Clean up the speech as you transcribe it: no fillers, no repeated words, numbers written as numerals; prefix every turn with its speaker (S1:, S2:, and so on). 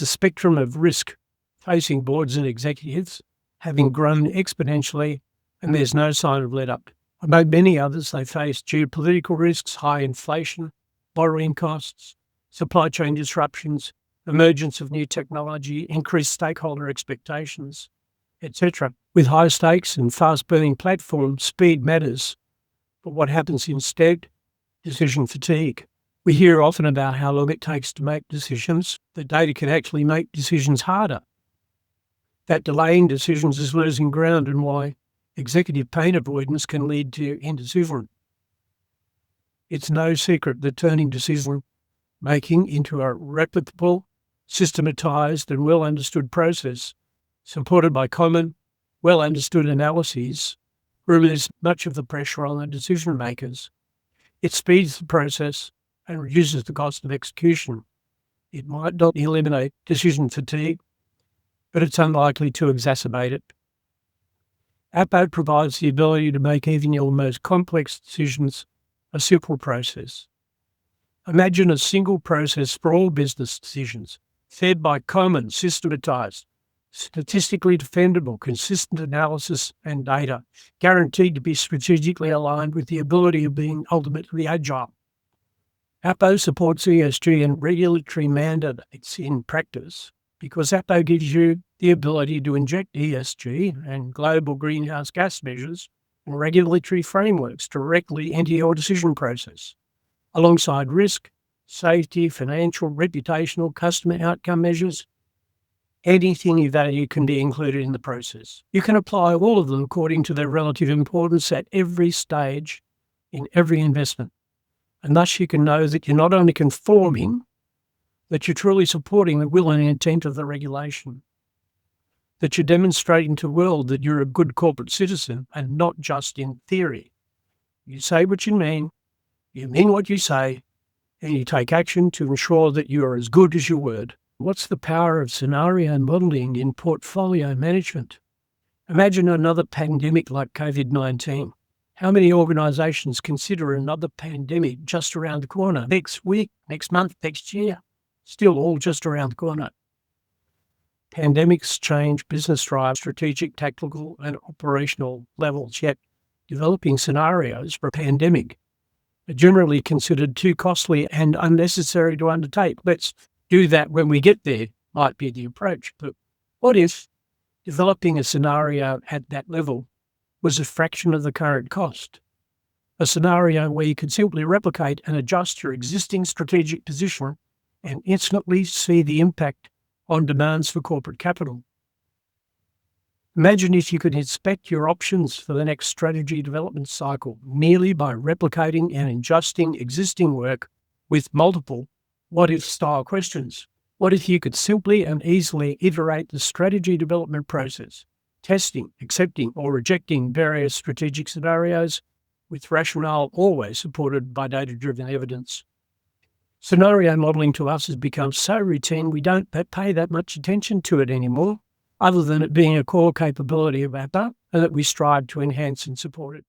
S1: The spectrum of risk facing boards and executives having grown exponentially, and there's no sign of let-up. Among many others, they face geopolitical risks, high inflation, borrowing costs, supply chain disruptions, emergence of new technology, increased stakeholder expectations, etc. With high stakes and fast-burning platforms, speed matters. But what happens instead? Decision fatigue. We hear often about how long it takes to make decisions. The data can actually make decisions harder. That delaying decisions is losing ground, and why executive pain avoidance can lead to indecision. It's no secret that turning decision making into a replicable, systematized and well-understood process, supported by common, well-understood analyses, removes much of the pressure on the decision makers. It speeds the process and reduces the cost of execution. It might not eliminate decision fatigue, but it's unlikely to exacerbate it. APO provides the ability to make even your most complex decisions a simple process. Imagine a single process for all business decisions, fed by common, systematized, statistically defendable, consistent analysis and data, guaranteed to be strategically aligned with the ability of being ultimately agile. APO supports ESG and regulatory mandates in practice because APO gives you the ability to inject ESG and global greenhouse gas measures and regulatory frameworks directly into your decision process, alongside risk, safety, financial, reputational, customer outcome measures. Anything you value can be included in the process. You can apply all of them according to their relative importance at every stage in every investment. And thus you can know that you're not only conforming, that you're truly supporting the will and intent of the regulation, that you're demonstrating to the world that you're a good corporate citizen and not just in theory. You say what you mean what you say, and you take action to ensure that you are as good as your word. What's the power of scenario modelling in portfolio management? Imagine another pandemic like COVID-19. How many organisations consider another pandemic just around the corner? Next week, next month, next year, still all just around the corner. Pandemics change business drive, strategic, tactical and operational levels, yet developing scenarios for a pandemic are generally considered too costly and unnecessary to undertake. Let's do that when we get there, might be the approach. But what if developing a scenario at that level was a fraction of the current cost? A scenario where you could simply replicate and adjust your existing strategic position and instantly see the impact on demands for corporate capital. Imagine if you could inspect your options for the next strategy development cycle merely by replicating and adjusting existing work with multiple what-if style questions. What if you could simply and easily iterate the strategy development process, testing, accepting or rejecting various strategic scenarios with rationale always supported by data-driven evidence? Scenario modelling to us has become so routine we don't pay that much attention to it anymore, other than it being a core capability of APO and that we strive to enhance and support it.